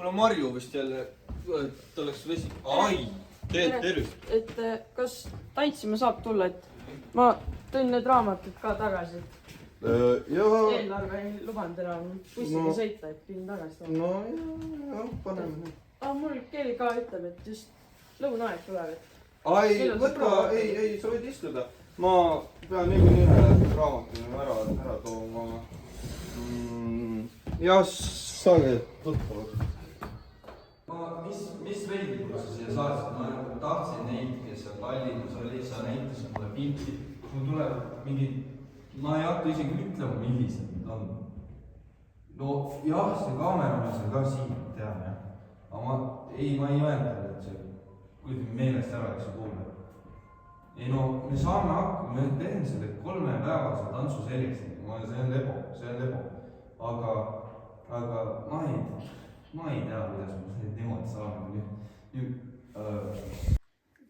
kuule Marju vist jälle, et oleks vesi. Ai, tervist. Et kas tantsima saab tulla, et ma tõin need raamatud ka tagasi. Eelarve ei lubanud enam bussiga sõita, et pidin tagasi. No jah, paneme nüüd. Mul keegi ka ütleb, et just lõunaaeg tuleb. Ai, võta, ei, sa võid istuda. Ma pean niikuinii raamatu ära tooma. Ja saage tuttavad. Mis veidi, kui sa siia saatsid? Ma tahtsin neid, kes seal Tallinnas oli, sa näitasid mulle pilti. Mul tuleb mingi, ma ei hakka isegi ütlema, millised need on. No jah, see kaameramees on ka siin, tean jah. Aga ma ei mäleta, et see kuidagi meelest ära, eks see kuule. Ei no, me saame hakkama, me teen selle 3-päevase tantsu selgeks. See on lebo. Aga ma ei tea, kuidas ma neid niimoodi saame.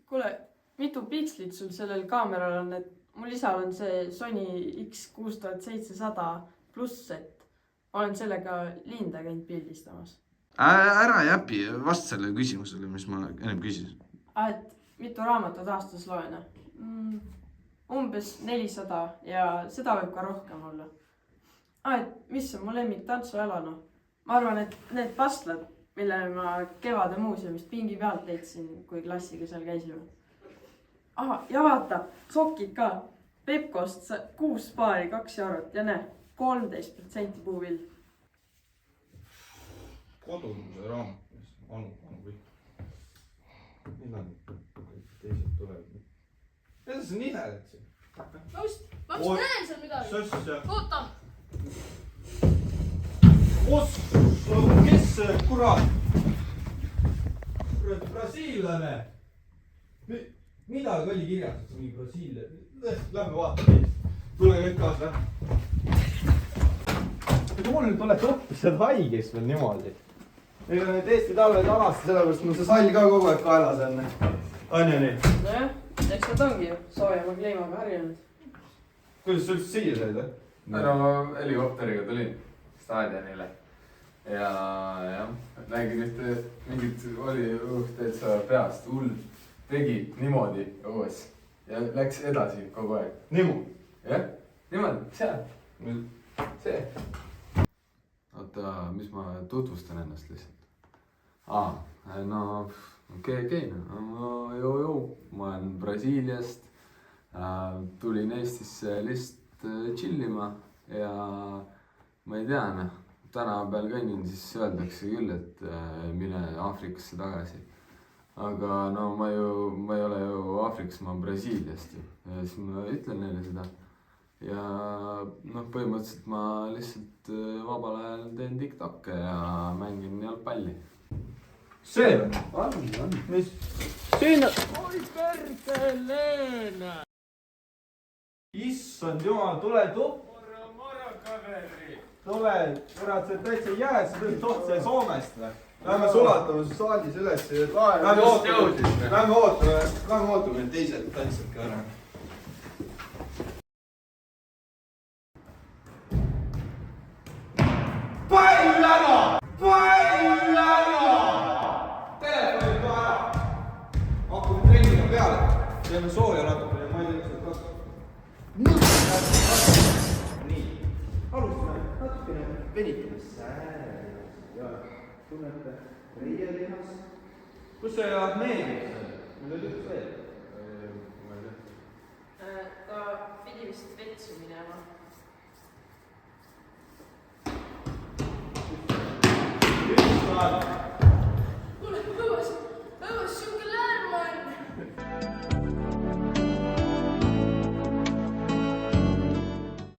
Kuule, mitu pikslit sul sellel kaameral on, et mul isal on see Sony X6700 pluss, et olen sellega liinda käinud pildistamas. Ära jäpi vast selle küsimusele, mis ma ennem küsisin. Et mitu raamatut aastas loen? Umbes 400 ja seda võib ka rohkem olla. Et mis on mu lemmik tantsuala? Ma arvan, et need pastlad, mille ma Kevade muuseumist pingi pealt leidsin, kui klassiga seal käisime. Ja vaata, sokid ka. Pepkost 6 paari 2 eurot ja näe, 13% puuvill. Kodumuse raamat, anu kõik. Millal teised tulevad? Mida sa niheled siin? Ma just näen seal midagi. Soss. Oota. Kes kurat? Brasiillane. Midagi oli kirjastatud mingi Brasiilia. Lähme vaatame. Tule kõik kaasa. Mul nüüd oled õppised haigeks veel niimoodi. Ega need Eesti talved alasti, sellepärast mul see sall ka kogu aeg kaelas enne. On ju nii? Nojah, eks nad ongi ju soojama kliimaga harjunud. Kuidas sa üldse siia said? No helikopteriga tulin staadionile ja nägin ühte mingit oli täitsa peast hull. Tegi niimoodi õues ja läks edasi kogu aeg. Nimu? Jah, niimoodi, seal. See. Oota, mis ma tutvustan ennast lihtsalt. No okei, ma olen Brasiiliast. Tulin Eestisse lihtsalt chillima ja ma ei tea, tänapäeval kõnnin, siis öeldakse küll, et mine Aafrikasse tagasi. Aga no ma ei ole ju Aafrikas, ma olen Brasiiliast ju. Ja siis ma ütlen neile seda. Ja põhimõtteliselt ma lihtsalt vabal ajal teen TikTokke ja mängin jalgpalli. See on? Mis? Siin on? Oi perkeleena! Issand jumal, tule Moro kaveri! Tule, kurat, see täitsa jääd, sa tulid otse Soomest või? Lähme sulatame su saalis üles. Lähme ootame need teised tantsid ka ära. Pallana! Telefoni ka ära. Hakkame trenniga peale. Teeme sooja natukene ja ma ei tea, kas nii. Alustame natukene venitamist. Ja tunnete reielihas. Kus see Ahmeedias on? Meil oli üks veel. Ma ei tea. Ta pidi vist vetsu minema. Üks